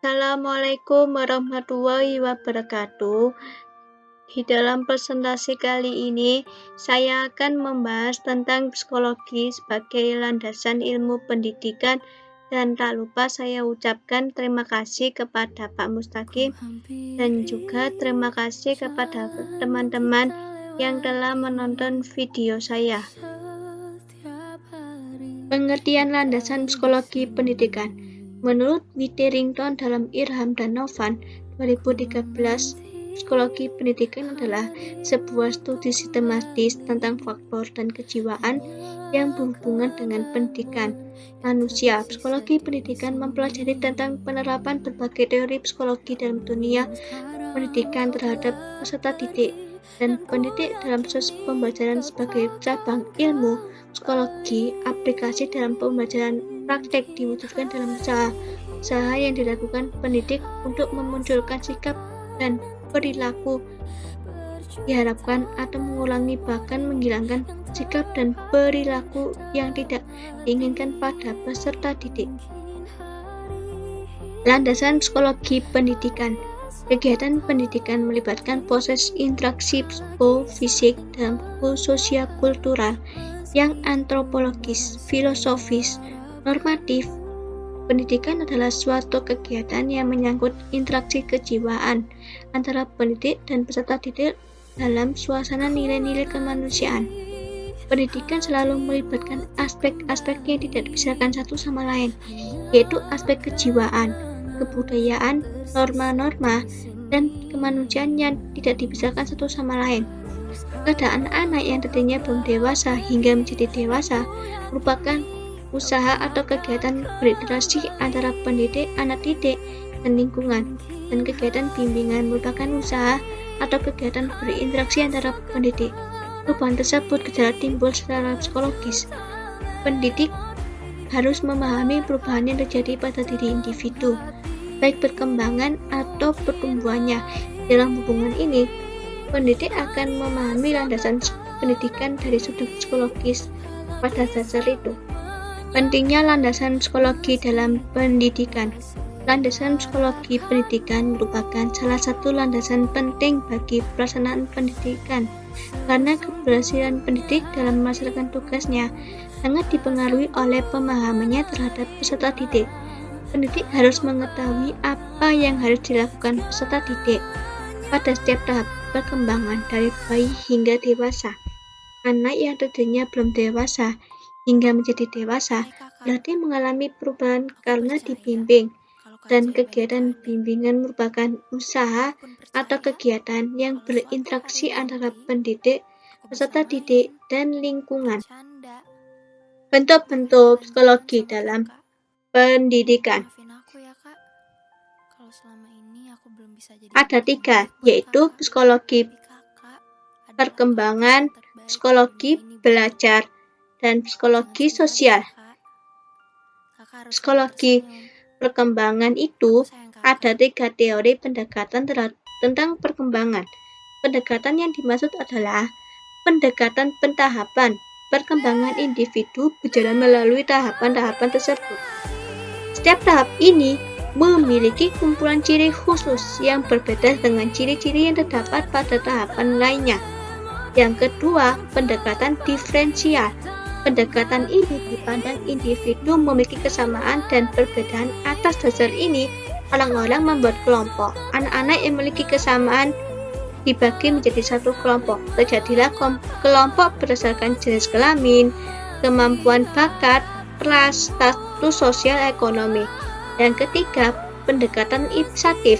Assalamualaikum warahmatullahi wabarakatuh. Di dalam presentasi kali ini, saya akan membahas tentang psikologi sebagai landasan ilmu pendidikan, dan tak lupa saya ucapkan terima kasih kepada Pak Mustaqim dan juga terima kasih kepada teman-teman yang telah menonton video saya. Pengertian landasan psikologi pendidikan. Menurut Witherington dalam Irham dan Novan 2013, psikologi pendidikan adalah sebuah studi sistematis tentang faktor dan kejiwaan yang berhubungan dengan pendidikan manusia. Psikologi pendidikan mempelajari tentang penerapan berbagai teori psikologi dalam dunia pendidikan terhadap peserta didik dan pendidik dalam proses pembelajaran sebagai cabang ilmu psikologi. Aplikasi dalam pembelajaran praktek diwujudkan dalam usaha yang dilakukan pendidik untuk memunculkan sikap dan perilaku diharapkan atau mengulangi bahkan menghilangkan sikap dan perilaku yang tidak diinginkan pada peserta didik. Landasan psikologi pendidikan. Kegiatan pendidikan melibatkan proses interaksi psikofisik dalam sosial-kultural yang antropologis, filosofis, normatif. Pendidikan adalah suatu kegiatan yang menyangkut interaksi kejiwaan antara pendidik dan peserta didik dalam suasana nilai-nilai kemanusiaan. Pendidikan selalu melibatkan aspek-aspek yang tidak dipisahkan satu sama lain, yaitu aspek kejiwaan, kebudayaan, norma-norma, dan kemanusiaan yang tidak dipisahkan satu sama lain. Keadaan anak yang tadinya belum dewasa hingga menjadi dewasa merupakan usaha atau kegiatan berinteraksi antara pendidik, anak didik, dan lingkungan. Dan kegiatan bimbingan merupakan usaha atau kegiatan berinteraksi antara pendidik. Perubahan tersebut gejala timbul secara psikologis. Pendidik harus memahami perubahan yang terjadi pada diri individu, baik perkembangan atau pertumbuhannya. Dalam hubungan ini, pendidik akan memahami landasan pendidikan dari sudut psikologis pada dasar itu. Pentingnya landasan psikologi dalam pendidikan. Landasan psikologi pendidikan merupakan salah satu landasan penting bagi pelaksanaan pendidikan, karena keberhasilan pendidik dalam melaksanakan tugasnya sangat dipengaruhi oleh pemahamannya terhadap peserta didik. Pendidik harus mengetahui apa yang harus dilakukan peserta didik pada setiap tahap perkembangan dari bayi hingga dewasa. Anak yang tadinya belum dewasa hingga menjadi dewasa berarti mengalami perubahan karena dibimbing, dan kegiatan bimbingan merupakan usaha atau kegiatan yang berinteraksi antara pendidik, peserta didik, dan lingkungan. Bentuk-bentuk psikologi dalam pendidikan. Ada 3, yaitu psikologi perkembangan, psikologi belajar, dan psikologi sosial. Psikologi perkembangan itu ada 3 teori pendekatan tentang perkembangan. Pendekatan yang dimaksud adalah pendekatan pentahapan. Perkembangan individu berjalan melalui tahapan-tahapan tersebut. Setiap tahap ini memiliki kumpulan ciri khusus yang berbeda dengan ciri-ciri yang terdapat pada tahapan lainnya. Yang kedua, pendekatan diferensial. Pendekatan ini dipandang individu memiliki kesamaan dan perbedaan. Atas dasar ini, orang-orang membuat kelompok. Anak-anak yang memiliki kesamaan dibagi menjadi satu kelompok. Terjadilah kelompok berdasarkan jenis kelamin, kemampuan bakat, ras, status sosial ekonomi. Yang ketiga, pendekatan inisiatif,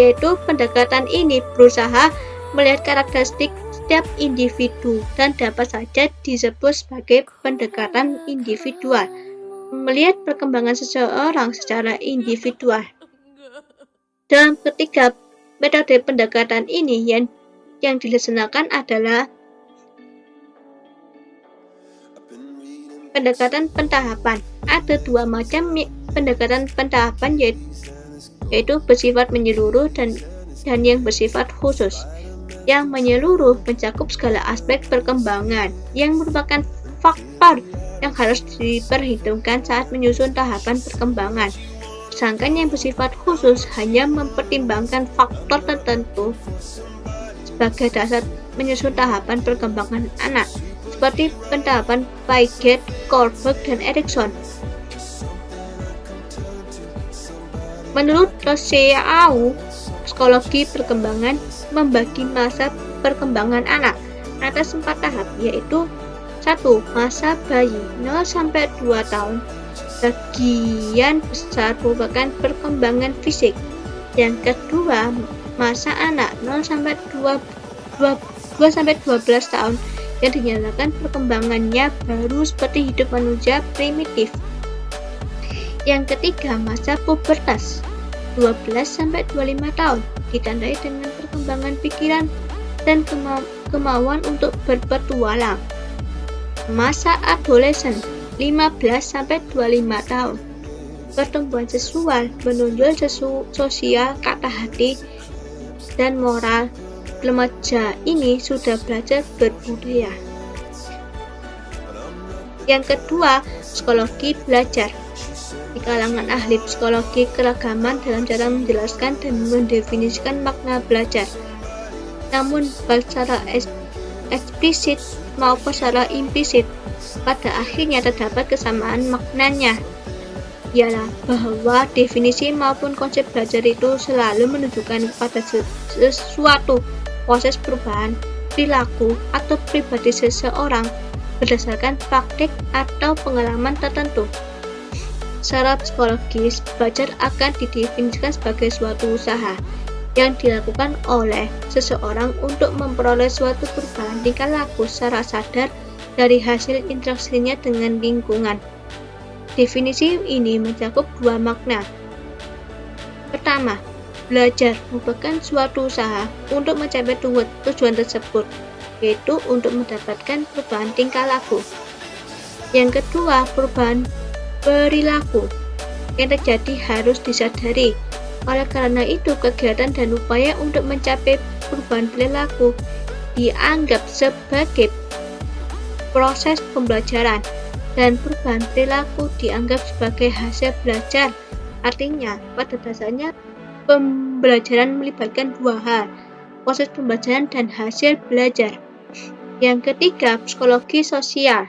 yaitu pendekatan ini berusaha melihat karakteristik setiap individu dan dapat saja disebut sebagai pendekatan individual, melihat perkembangan seseorang secara individual. Dalam ketiga metode pendekatan ini yang dilaksanakan adalah pendekatan pentahapan. Ada 2 macam pendekatan pentahapan, yaitu bersifat menyeluruh dan yang bersifat khusus. Yang menyeluruh mencakup segala aspek perkembangan yang merupakan faktor yang harus diperhitungkan saat menyusun tahapan perkembangan. Sedangkan yang bersifat khusus hanya mempertimbangkan faktor tertentu sebagai dasar menyusun tahapan perkembangan anak, seperti pentahapan Piaget, Kohlberg, dan Erikson. Menurut Rousseau, psikologi perkembangan membagi masa perkembangan anak atas 4 tahap, yaitu 1. Masa bayi 0-2 tahun. Bagian besar merupakan perkembangan fisik. Yang kedua, masa anak 0-12 tahun yang dinyatakan perkembangannya baru seperti hidup manusia primitif. Yang ketiga, masa pubertas 12-25 tahun ditandai dengan perkembangan pikiran dan kemauan untuk berpetualang. Masa adolesen 15-25 tahun. Pertumbuhan seksual menonjol sosial, kata hati, dan moral. Remaja ini sudah belajar berbudaya. Yang kedua, psikologi belajar. Di kalangan ahli psikologi keragaman dalam cara menjelaskan dan mendefinisikan makna belajar. Namun, baik secara eksplisit maupun secara implisit, pada akhirnya terdapat kesamaan maknanya, ialah bahwa definisi maupun konsep belajar itu selalu menunjukkan kepada sesuatu proses perubahan perilaku atau pribadi seseorang berdasarkan praktik atau pengalaman tertentu. Secara psikologis, belajar akan didefinisikan sebagai suatu usaha yang dilakukan oleh seseorang untuk memperoleh suatu perubahan tingkah laku secara sadar dari hasil interaksinya dengan lingkungan. Definisi ini mencakup 2 makna. Pertama, belajar merupakan suatu usaha untuk mencapai tujuan tersebut, yaitu untuk mendapatkan perubahan tingkah laku. Yang kedua, perubahan perilaku yang terjadi harus disadari. Oleh karena itu, kegiatan dan upaya untuk mencapai perubahan perilaku dianggap sebagai proses pembelajaran, dan perubahan perilaku dianggap sebagai hasil belajar. Artinya, pada dasarnya pembelajaran melibatkan 2 hal, proses pembelajaran dan hasil belajar. Yang ketiga, psikologi sosial.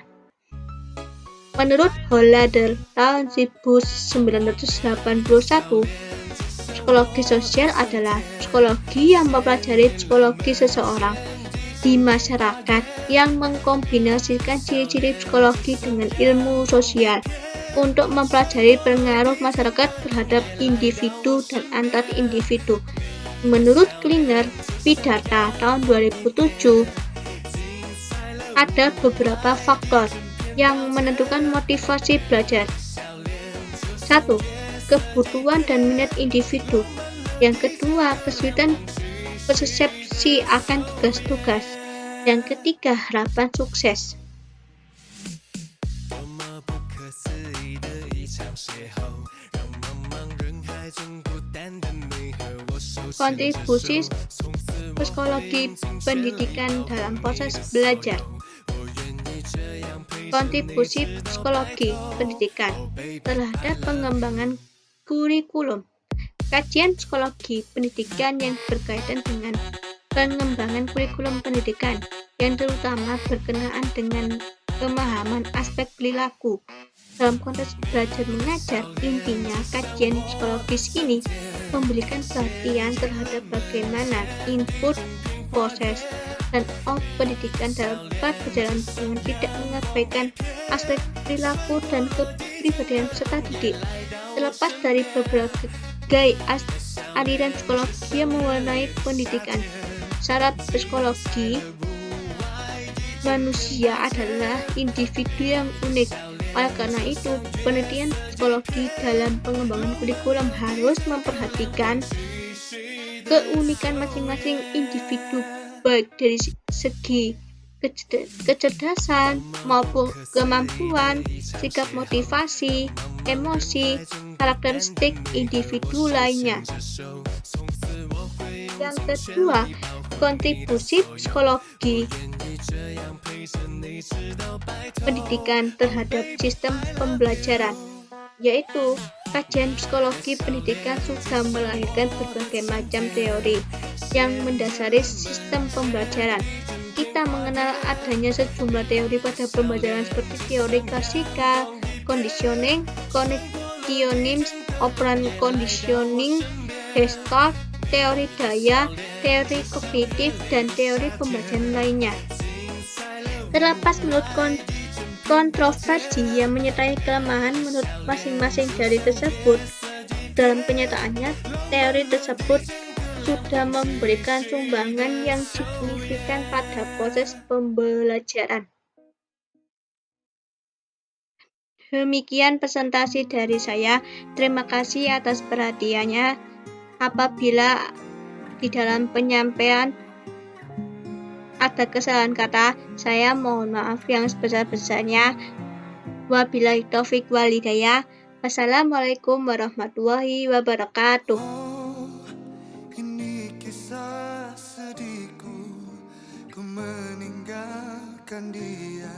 Menurut Hollander tahun 1981, psikologi sosial adalah psikologi yang mempelajari psikologi seseorang di masyarakat yang mengkombinasikan ciri-ciri psikologi dengan ilmu sosial untuk mempelajari pengaruh masyarakat terhadap individu dan antar individu. Menurut Klinger, Pidata tahun 2007, ada beberapa faktor yang menentukan motivasi belajar. 1. Kebutuhan dan minat individu. Yang kedua, kesulitan persepsi akan tugas-tugas. Yang ketiga, harapan sukses. Kontribusi psikologi pendidikan dalam proses belajar. Kontribusi psikologi pendidikan terhadap pengembangan kurikulum. Kajian psikologi pendidikan yang berkaitan dengan pengembangan kurikulum pendidikan yang terutama berkenaan dengan pemahaman aspek perilaku dalam konteks belajar mengajar. Intinya, kajian psikologis ini memberikan perhatian terhadap bagaimana input, proses, dan output pendidikan dapat berjalan dengan tidak mengabaikan aspek perilaku dan kepribadian peserta didik. Terlepas dari berbagai aliran psikologi yang mewarnai pendidikan, secara psikologi manusia adalah individu yang unik. Oleh karena itu, penelitian psikologi dalam pengembangan kurikulum harus memperhatikan keunikan masing-masing individu, baik dari segi kecerdasan maupun kemampuan, sikap, motivasi, emosi, karakteristik individu lainnya. Yang kedua, kontribusi psikologi pendidikan terhadap sistem pembelajaran, yaitu kajian psikologi pendidikan sudah melahirkan berbagai macam teori yang mendasari sistem pembelajaran. Kita mengenal adanya sejumlah teori pada pembelajaran seperti teori klasikal, conditioning, cognitionism, operant conditioning, Gestalt, teori daya, teori kognitif, dan teori pembelajaran lainnya. Terlepas menurut kontroversi yang menyertai kelemahan menurut masing-masing dari tersebut, dalam kenyataannya teori tersebut sudah memberikan sumbangan yang signifikan pada proses pembelajaran. Demikian presentasi dari saya. Terima kasih atas perhatiannya. Apabila di dalam penyampaian ada kesalahan kata, saya mohon maaf yang sebesar-besarnya. Wabillahi taufik wal hidayah. Wassalamualaikum warahmatullahi wabarakatuh. Ini kisah sedihku, ku meninggalkan dia.